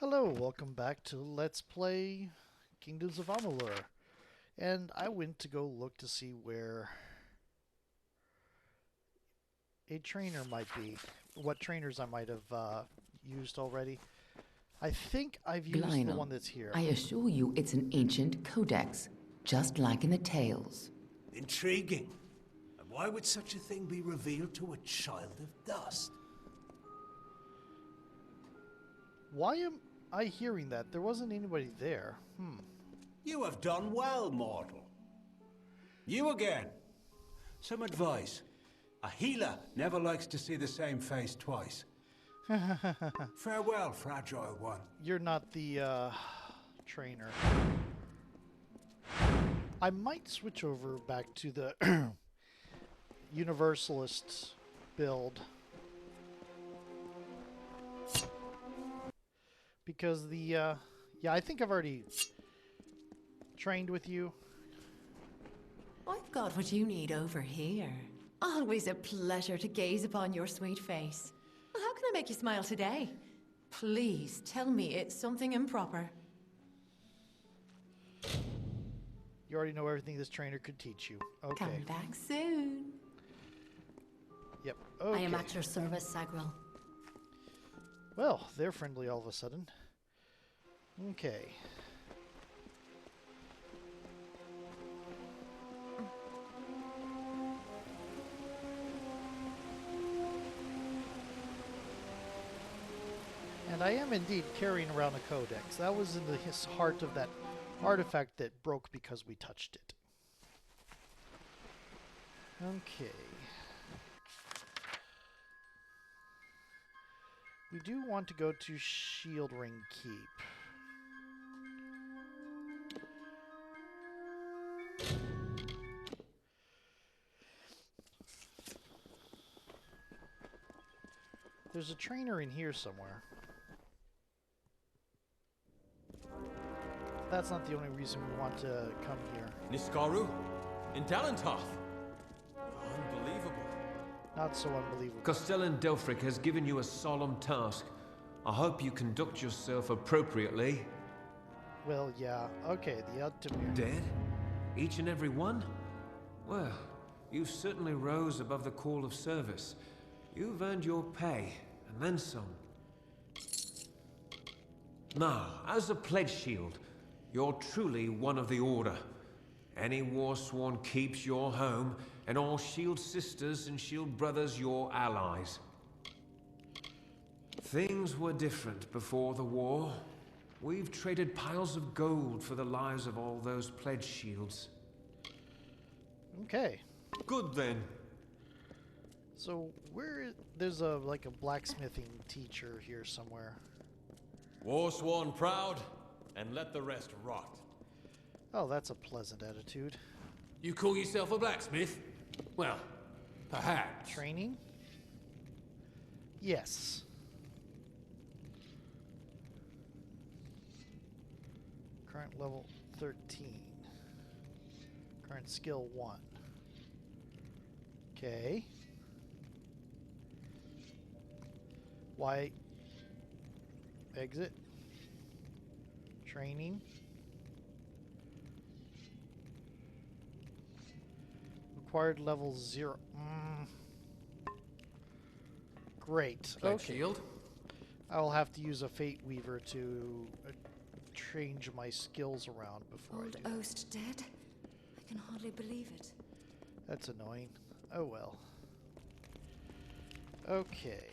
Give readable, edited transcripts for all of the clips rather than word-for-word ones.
Hello, welcome back to Let's Play Kingdoms of Amalur. And I went to go look to see where a trainer might be. What trainers I might have used already. I think I've used the one that's here. I assure you it's an ancient codex, just like in the tales. Intriguing. And why would such a thing be revealed to a child of dust? Why am I hearing that? There wasn't anybody there. You have done well, mortal. You again. Some advice. A healer never likes to see the same face twice. Farewell, fragile one. You're not the trainer. I might switch over back to the Universalist build. Because the, yeah, I think I've already trained with you. I've got what you need over here. Always a pleasure to gaze upon your sweet face. Well, how can I make you smile today? Please tell me it's something improper. You already know everything this trainer could teach you. Okay. Come back soon. Yep. Okay. I am at your service, Sagril. Well, they're friendly all of a sudden. Okay. And I am indeed carrying around a codex. That was in the heart of that artifact that broke because we touched it. Okay. We do want to go to Shield Ring Keep. There's a trainer in here somewhere. That's not the only reason we want to come here. Niskaru? In Dalantoth? Unbelievable. Not so unbelievable. Castellan Delphric has given you a solemn task. I hope you conduct yourself appropriately. Well, yeah. Okay, the Altamir. Dead? Each and every one? Well, you certainly rose above the call of service. You've earned your pay, and then some. Now, as a pledge shield, you're truly one of the Order. Any Warsworn keeps your home, and all Shield sisters and Shield brothers your allies. Things were different before the war. We've traded piles of gold for the lives of all those pledge shields. Okay. Good then. So there's like a blacksmithing teacher here somewhere. Warsworn proud, and let the rest rot. Oh, that's a pleasant attitude. You call yourself a blacksmith? Well, perhaps. Training? Yes. Current level 13. Current skill 1. Okay. Why? Exit. Training. Required level 0. Great. Pledge shield? I will have to use a Fate Weaver to change my skills around before Old I do. Oast dead? I can hardly believe it. That's annoying. Oh well. Okay.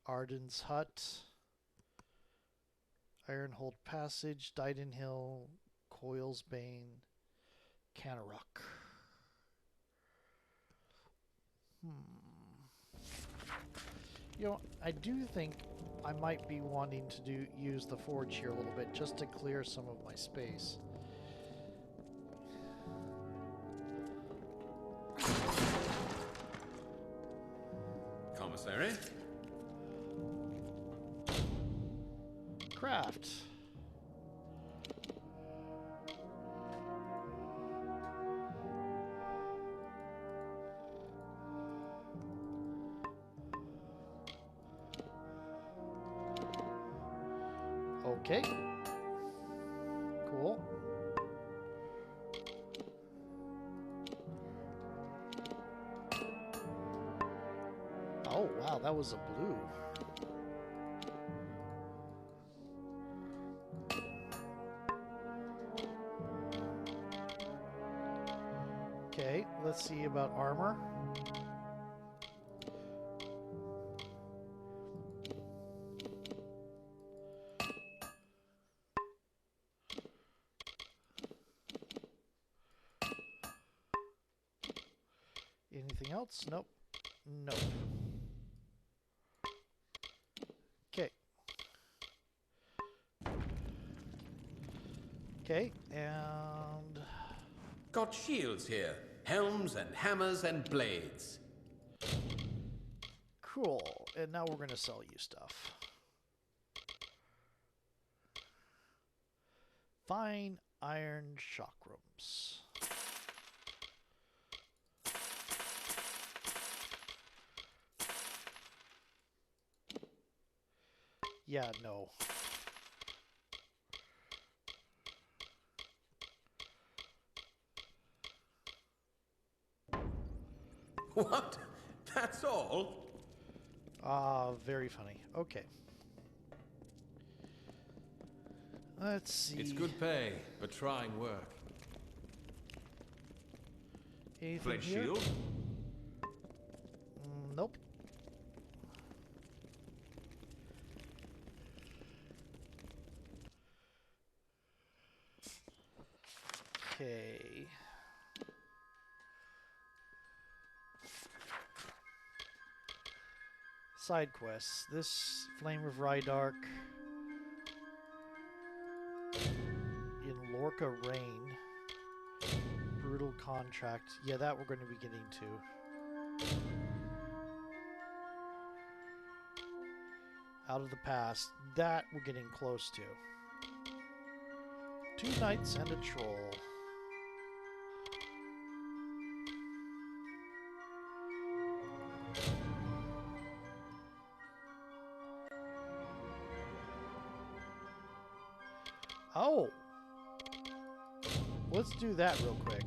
Arden's Hut. Ironhold Passage. Dyden Hill. Coil's Bane. Canarok. You know, I do think I might be wanting to use the forge here a little bit just to clear some of my space. Commissary? Craft. Okay. Cool. Oh, wow, that was a blue. Okay, let's see about armor. Anything else? Nope. Nope. Okay. Okay, and... Got shields here. Helms and hammers and blades. Cool. And now we're going to sell you stuff. Fine iron chakrams. Yeah, no. What? That's all? Very funny. Okay. Let's see. It's good pay, but trying work. Anything Fled here? shield? Nope. Okay. Side quests. This Flame of Rhydark in Lorca Rain. Brutal Contract. Yeah, that we're going to be getting to. Out of the Past. That we're getting close to. 2 knights and a troll. Oh! Let's do that real quick.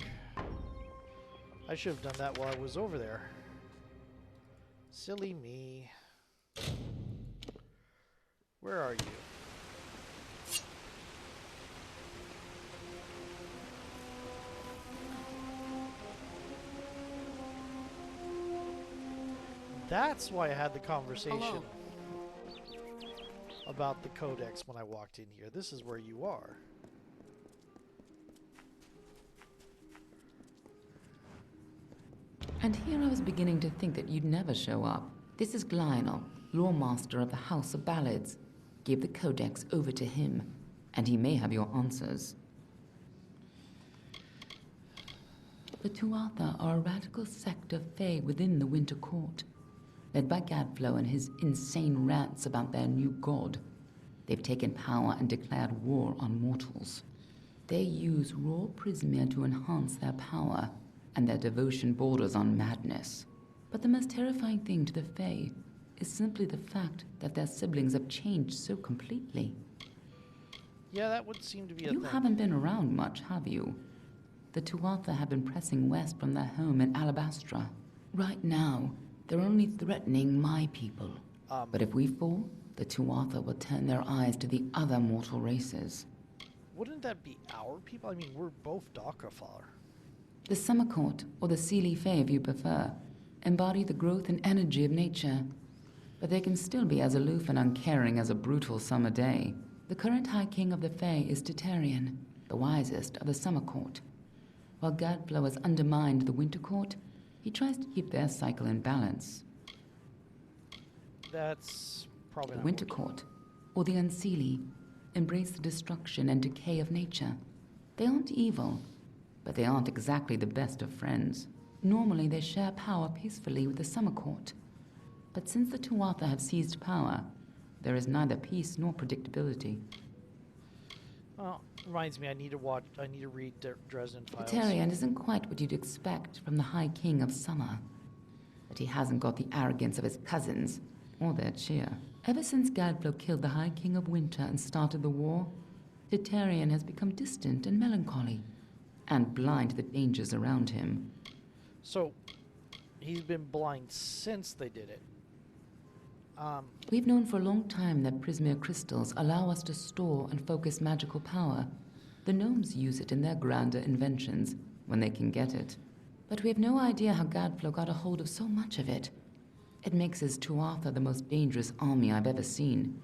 I should have done that while I was over there. Silly me. Where are you? That's why I had the conversation about the codex when I walked in here. This is where you are. And here I was beginning to think that you'd never show up. This is Glynel, Lawmaster of the House of Ballads. Give the codex over to him, and he may have your answers. The Tuatha are a radical sect of Fae within the Winter Court, led by Gadflow and his insane rants about their new god. They've taken power and declared war on mortals. They use raw prismia to enhance their power, and their devotion borders on madness. But the most terrifying thing to the Fae is simply the fact that their siblings have changed so completely. Yeah, that would seem to be a thing. You haven't been around much, have you? The Tuatha have been pressing west from their home in Alabastra. Right now, they're only threatening my people. But if we fall, the Tuatha will turn their eyes to the other mortal races. Wouldn't that be our people? I mean, we're both Dakafar. The Summer Court, or the Seelie Fae if you prefer, embody the growth and energy of nature. But they can still be as aloof and uncaring as a brutal summer day. The current High King of the Fae is Titarian, the wisest of the Summer Court. While Gadflow has undermined the Winter Court, he tries to keep their cycle in balance. That's probably The not Winter working. Court, or the Unseelie, embrace the destruction and decay of nature. They aren't evil, but they aren't exactly the best of friends. Normally they share power peacefully with the Summer Court. But since the Tuatha have seized power, there is neither peace nor predictability. Well, reminds me, I need to read Dresden Files. Titarian isn't quite what you'd expect from the High King of Summer. But he hasn't got the arrogance of his cousins, or their cheer. Ever since Gadflow killed the High King of Winter and started the war, Titarian has become distant and melancholy, and blind to the dangers around him. So, he's been blind since they did it. We've known for a long time that Prismere crystals allow us to store and focus magical power. The gnomes use it in their grander inventions, when they can get it. But we have no idea how Gadflow got a hold of so much of it. It makes his Tuatha the most dangerous army I've ever seen.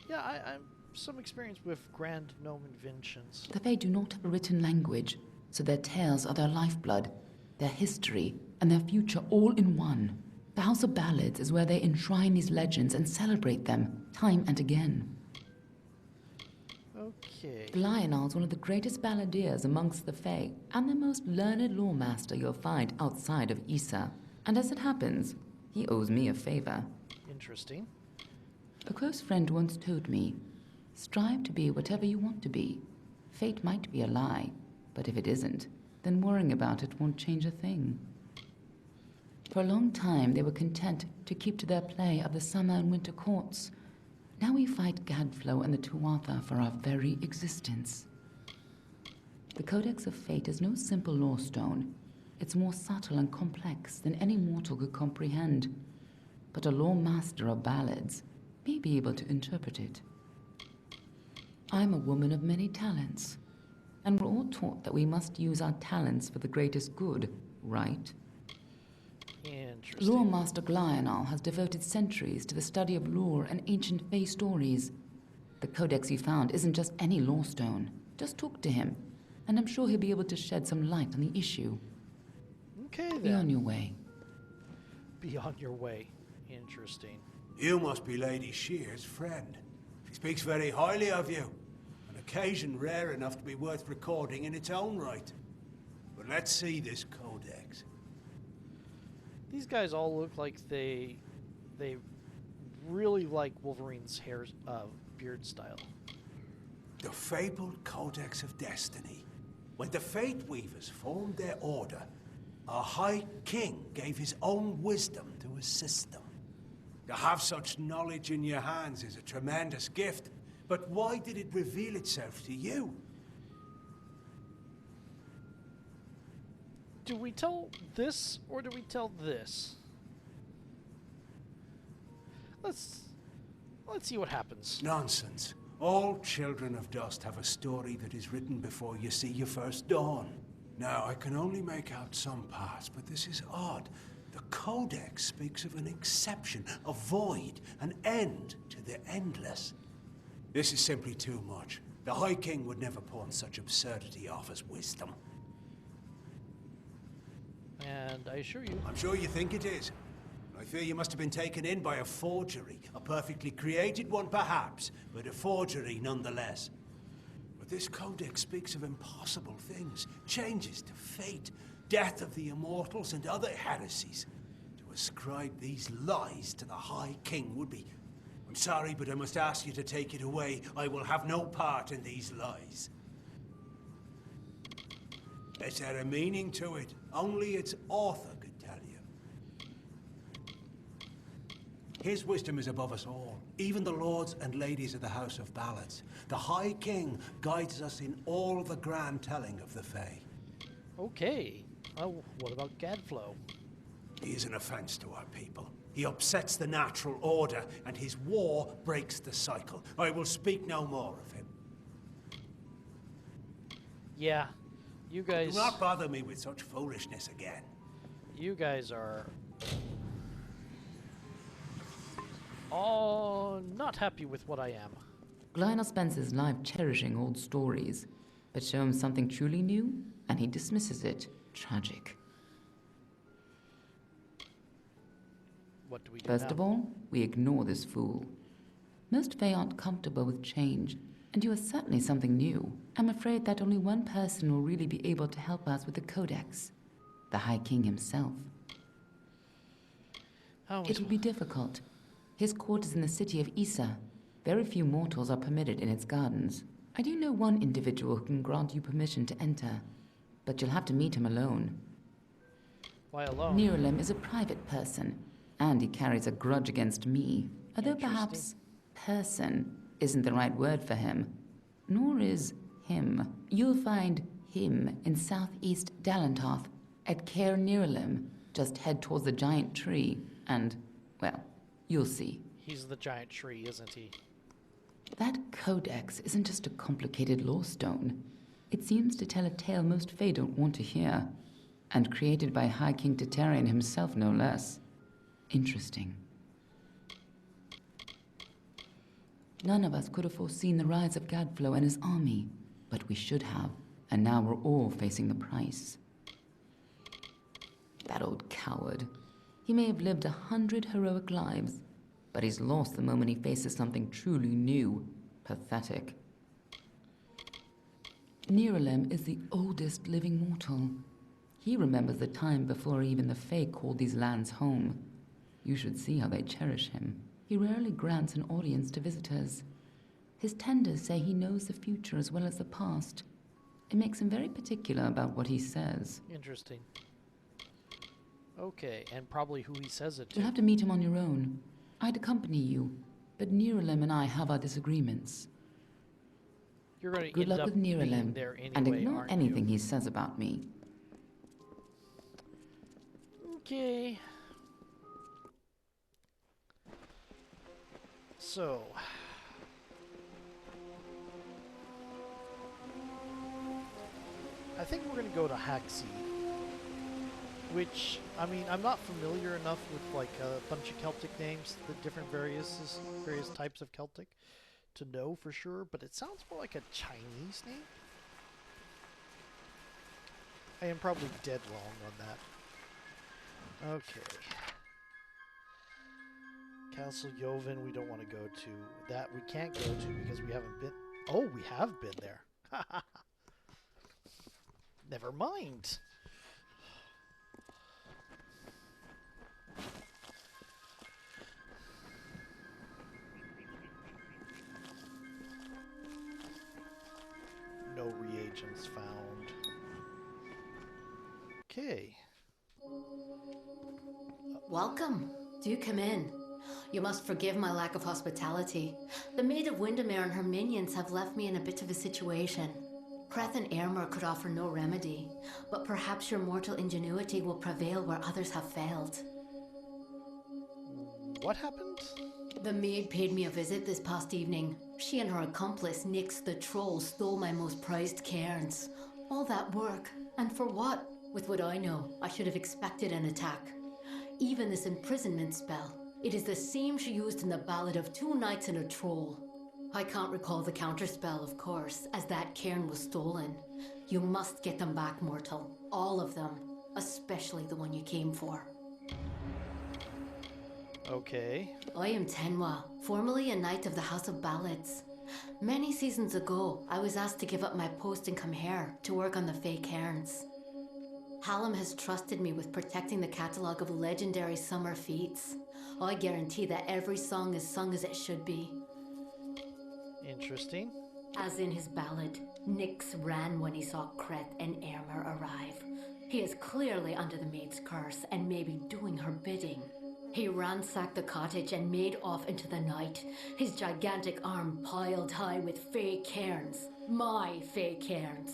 Yeah, I have some experience with grand gnome inventions. The Fae do not have a written language, so their tales are their lifeblood, their history, and their future all in one. The House of Ballads is where they enshrine these legends and celebrate them, time and again. Okay. Lionel's one of the greatest balladeers amongst the Fae, and the most learned lawmaster you'll find outside of Issa. And as it happens, he owes me a favor. Interesting. A close friend once told me, strive to be whatever you want to be. Fate might be a lie, but if it isn't, then worrying about it won't change a thing. For a long time, they were content to keep to their play of the summer and winter courts. Now we fight Gadflow and the Tuatha for our very existence. The Codex of Fate is no simple law stone. It's more subtle and complex than any mortal could comprehend. But a law master of ballads may be able to interpret it. I'm a woman of many talents, and we're all taught that we must use our talents for the greatest good, right? Interesting. Lore Master Glional has devoted centuries to the study of lore and ancient Fae stories. The codex you found isn't just any lore stone. Just talk to him, and I'm sure he'll be able to shed some light on the issue. Okay, then. Be on your way. Be on your way. Interesting. You must be Lady Shir's friend. She speaks very highly of you. An occasion rare enough to be worth recording in its own right. But let's see this codex. These guys all look like they really like Wolverine's hair, beard style. The fabled Codex of Destiny. When the Fate Weavers formed their order, our High King gave his own wisdom to assist them. To have such knowledge in your hands is a tremendous gift, but why did it reveal itself to you? Do we tell this, or do we tell this? Let's see what happens. Nonsense. All children of dust have a story that is written before you see your first dawn. Now, I can only make out some parts, but this is odd. The Codex speaks of an exception, a void, an end to the endless. This is simply too much. The High King would never pawn such absurdity off as wisdom. And I assure you... I'm sure you think it is. I fear you must have been taken in by a forgery. A perfectly created one, perhaps, but a forgery nonetheless. But this codex speaks of impossible things, changes to fate, death of the immortals, and other heresies. To ascribe these lies to the High King would be... I'm sorry, but I must ask you to take it away. I will have no part in these lies. Is there a meaning to it? Only its author could tell you. His wisdom is above us all, even the lords and ladies of the House of Ballads. The High King guides us in all the grand telling of the Fae. Okay. Oh, what about Gadflow? He is an offense to our people. He upsets the natural order, and his war breaks the cycle. I will speak no more of him. Yeah. You guys... Do not bother me with such foolishness again. You guys are... all not happy with what I am. Glional spends his life cherishing old stories, but show him something truly new, and he dismisses it. Tragic. What do we do First now? of all, we ignore this fool. Most Fae aren't comfortable with change, and you are certainly something new. I'm afraid that only one person will really be able to help us with the Codex. The High King himself. It will be difficult. His court is in the city of Issa. Very few mortals are permitted in its gardens. I do know one individual who can grant you permission to enter, but you'll have to meet him alone. Why alone? Nirelem is a private person. And he carries a grudge against me, although perhaps person isn't the right word for him. Nor is him. You'll find him in southeast Dalantoth, at Caer Niralim. Just head towards the giant tree, and, well, you'll see. He's the giant tree, isn't he? That codex isn't just a complicated lore stone. It seems to tell a tale most Fae don't want to hear, and created by High King Tatarian himself, no less. Interesting. None of us could have foreseen the rise of Gadflo and his army, but we should have, and now we're all facing the price. That old coward. He may have lived 100 heroic lives, but he's lost the moment he faces something truly new. Pathetic. Niralim is the oldest living mortal. He remembers the time before even the Fae called these lands home. You should see how they cherish him. He rarely grants an audience to visitors. His tenders say he knows the future as well as the past. It makes him very particular about what he says. Interesting. Okay, and probably who he says it to. You'll have to meet him on your own. I'd accompany you, but Niralim and I have our disagreements. You're going to Good luck with Niralim, there anyway, and ignore aren't anything you? he says about me. Okay. So... I think we're going to go to Haxi. Which, I mean, I'm not familiar enough with like a bunch of Celtic names, the different various types of Celtic, to know for sure, but it sounds more like a Chinese name. I am probably dead wrong on that. Okay. Castle Yoven, we don't want to go to. That we can't go to because we haven't been... Oh, we have been there. Never mind. No reagents found. Okay. Welcome. Do come in. You must forgive my lack of hospitality. The Maid of Windermere and her minions have left me in a bit of a situation. Creth and Airmer could offer no remedy, but perhaps your mortal ingenuity will prevail where others have failed. What happened? The maid paid me a visit this past evening. She and her accomplice, Nyx the Troll, stole my most prized cairns. All that work, and for what? With what I know, I should have expected an attack. Even this imprisonment spell, it is the same she used in the Ballad of Two Knights and a Troll. I can't recall the counterspell, of course, as that cairn was stolen. You must get them back, mortal. All of them. Especially the one you came for. Okay. I am Tenwa, formerly a knight of the House of Ballads. Many seasons ago, I was asked to give up my post and come here to work on the Fae cairns. Hallam has trusted me with protecting the catalogue of legendary summer feats. I guarantee that every song is sung as it should be. Interesting. As in his ballad, Nyx ran when he saw Creth and Airmer arrive. He is clearly under the maid's curse and may be doing her bidding. He ransacked the cottage and made off into the night, his gigantic arm piled high with Fae cairns. My Fae cairns.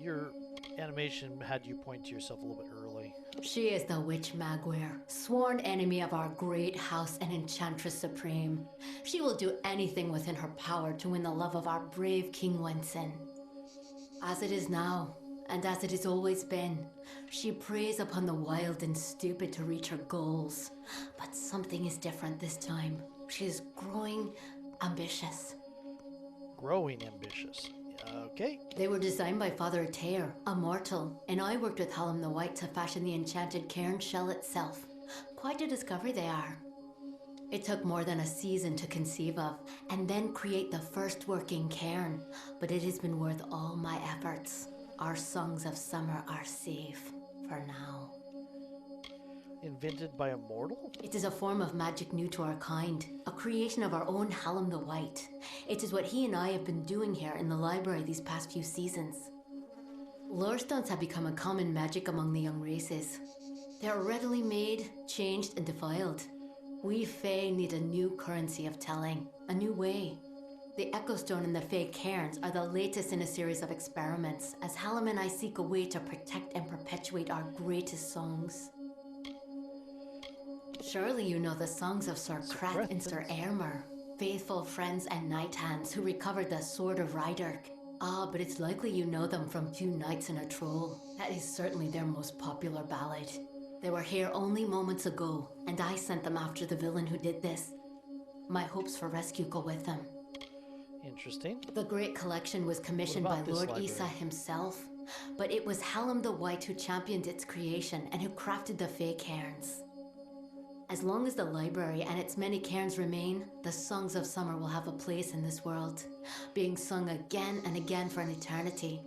Your animation had you point to yourself a little bit early. She is the Witch Magware, sworn enemy of our great house and Enchantress Supreme. She will do anything within her power to win the love of our brave King Wenson. As it is now, and as it has always been, she preys upon the wild and stupid to reach her goals. But something is different this time. She is growing ambitious. Growing ambitious. Okay. They were designed by Father Atair, a mortal, and I worked with Hallam the White to fashion the enchanted cairn shell itself. Quite a discovery they are. It took more than a season to conceive of, and then create the first working cairn, but it has been worth all my efforts. Our songs of summer are safe, for now. Invented by a mortal? It is a form of magic new to our kind, a creation of our own Hallam the White. It is what he and I have been doing here in the library these past few seasons. Lore stones have become a common magic among the young races. They're readily made, changed, and defiled. We Fae need a new currency of telling, a new way. The Echo Stone and the Fae Cairns are the latest in a series of experiments, as Hallam and I seek a way to protect and perpetuate our greatest songs. Surely you know the songs of Sir Kreth and Sir Aermer, faithful friends and knight hands who recovered the Sword of Rydark. Ah, but it's likely you know them from Two Knights and a Troll. That is certainly their most popular ballad. They were here only moments ago, and I sent them after the villain who did this. My hopes for rescue go with them. Interesting. The Great Collection was commissioned by Lord Issa himself, but it was Hallam the White who championed its creation and who crafted the Fae Cairns. As long as the library and its many cairns remain, the songs of summer will have a place in this world, being sung again and again for an eternity.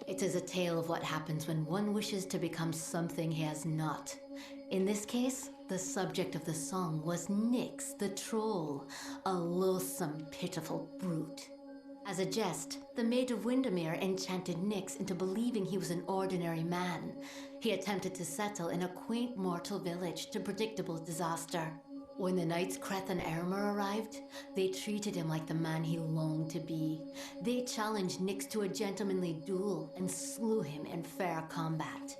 It is a tale of what happens when one wishes to become something he has not. In this case, the subject of the song was Nyx the Troll, a loathsome, pitiful brute. As a jest, the Maid of Windermere enchanted Nyx into believing he was an ordinary man. He attempted to settle in a quaint mortal village to predictable disaster. When the knights Kreth and Aermer arrived, they treated him like the man he longed to be. They challenged Nyx to a gentlemanly duel and slew him in fair combat.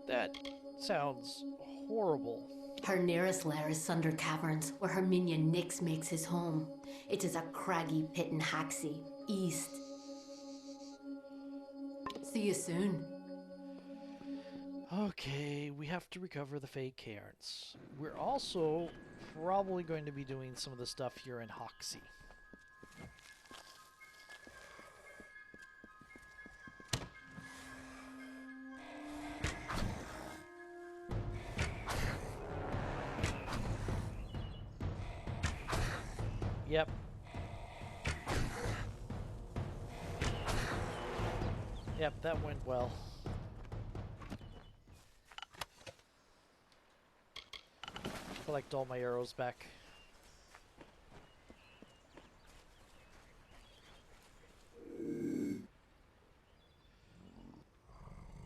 That sounds horrible. Her nearest lair is Sunder Caverns, where her minion Nyx makes his home. It is a craggy pit in Haxie, east. See you soon. Okay, we have to recover the Fae Cairns. We're also probably going to be doing some of the stuff here in Haxie. Yep. Yep, that went well. Collect all my arrows back.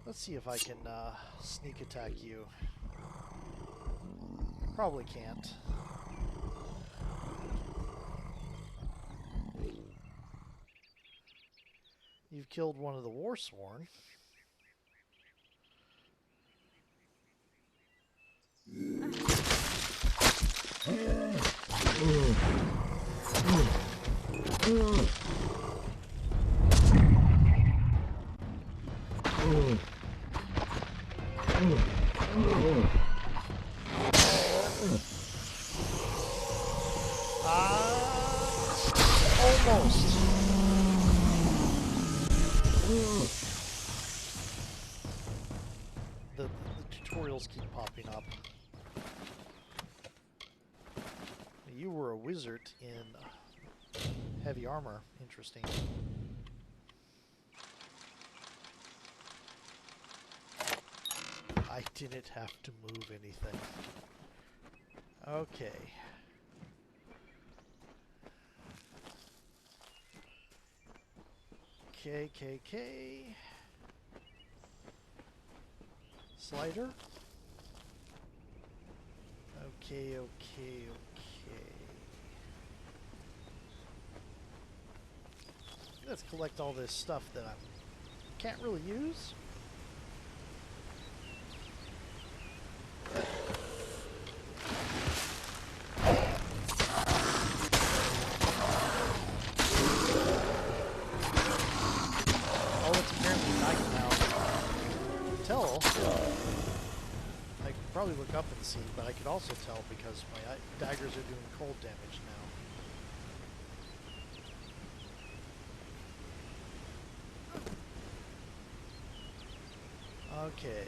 Let's see if I can sneak attack you. Probably can't. You've killed one of the Warsworn. Almost. The tutorials keep popping up. You were a wizard in heavy armor. Interesting. I didn't have to move anything. Okay. KKK. Slider. Okay. Let's collect all this stuff that I can't really use. Oh, it's apparently night now. Tell. I could probably look up and see, but I could also tell because my daggers are doing cold damage now. Okay.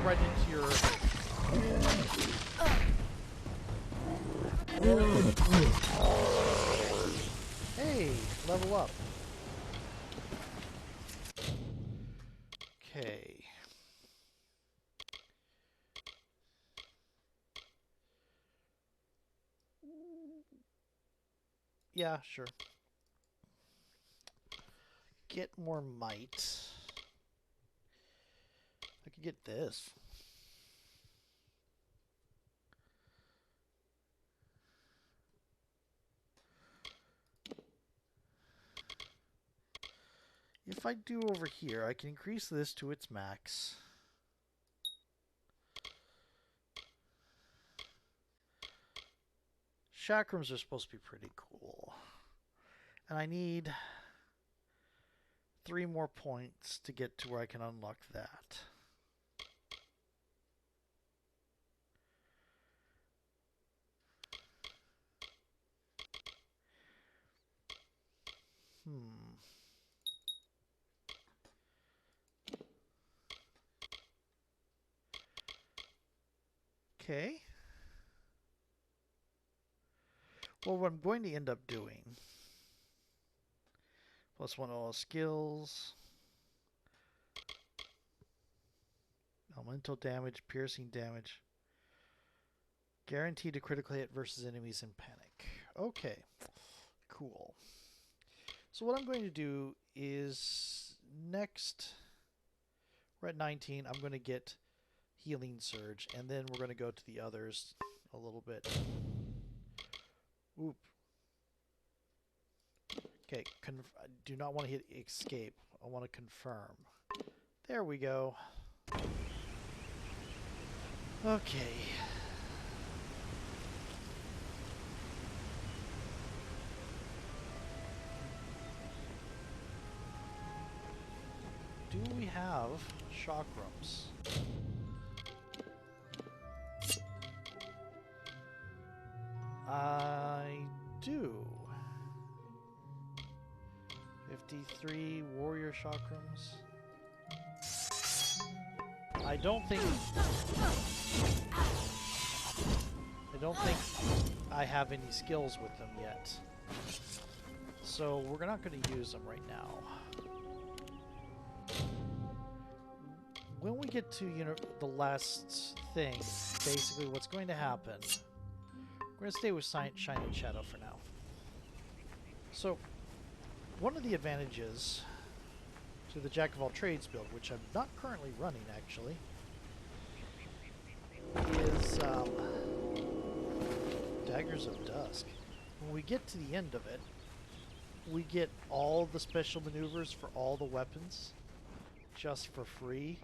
right into your... Hey, level up. Okay. Yeah, sure. Get more might. I could get this. If I do over here, I can increase this to its max. Chakrams are supposed to be pretty cool. And I need 3 more points to get to where I can unlock that. Okay. Well, what I'm going to end up doing, +1 all skills, elemental damage, piercing damage, guaranteed to critically hit versus enemies in panic. Okay, cool. So what I'm going to do is next, we're at 19, I'm going to get Healing Surge, and then we're going to go to the others a little bit. Oop. Okay, I do not want to hit escape. I want to confirm. There we go. Okay. Do we have chakrams? I do. 53 warrior chakrams. I don't think I have any skills with them yet. So we're not going to use them right now. When we get to, you know, the last thing, basically what's going to happen, we're going to stay with Shine and Shadow for now. So, one of the advantages to the Jack of all trades build, which I'm not currently running actually, is Daggers of Dusk. When we get to the end of it, we get all the special maneuvers for all the weapons just for free.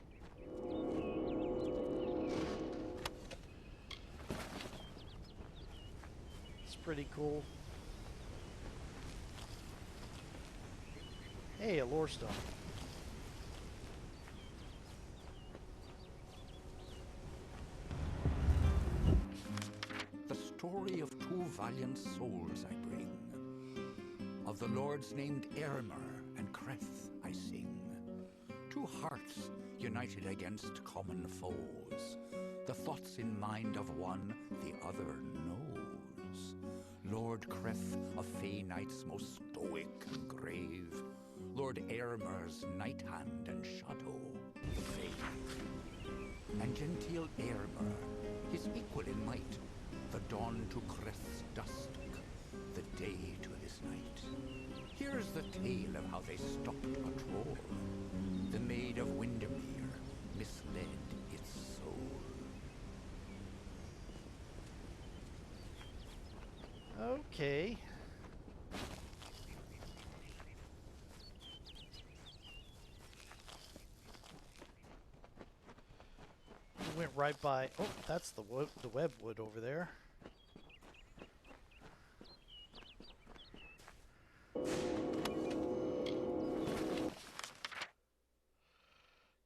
It's pretty cool. Hey, a lore stone. The story of 2 valiant souls I bring. Of the lords named Aylmer and Creth I sing. 2 hearts united against common foes. The thoughts in mind of one the other knows. Lord Creth, of Fey Knights most stoic and grave. Lord Aylmer's night hand and shadow, Fey. And genteel Aylmer, his equal in might, the dawn to Creth's dusk, the day to his night. Here's the tale of how they stopped a troll. The Maid of Windermere misled its soul. Okay. We went right by. Oh, that's the wood, the web wood over there.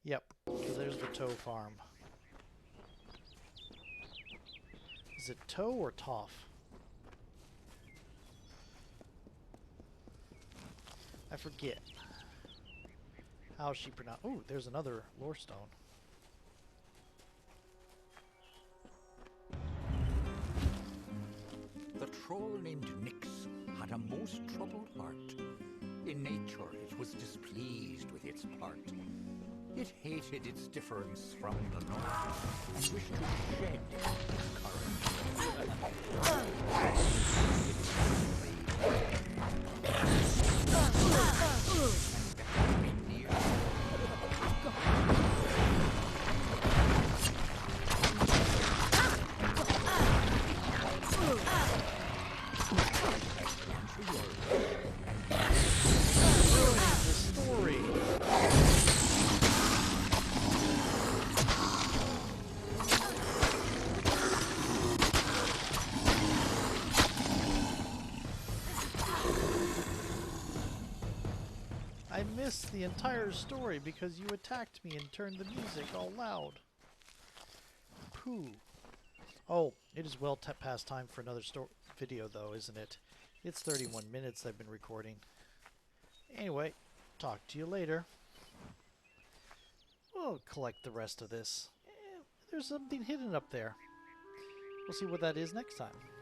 Yep. So there's the tow farm. Is it tow or toff? I forget. How she pronounce? Oh, there's another lore stone. troll named Nyx had a most troubled heart. In nature, it was displeased with its part. It hated its difference from the north and wished to shed its I missed the entire story because you attacked me and turned the music all loud. Pooh. Oh, it is well past time for another video though, isn't it? It's 31 minutes I've been recording. Anyway, talk to you later. We'll collect the rest of this. There's something hidden up there. We'll see what that is next time.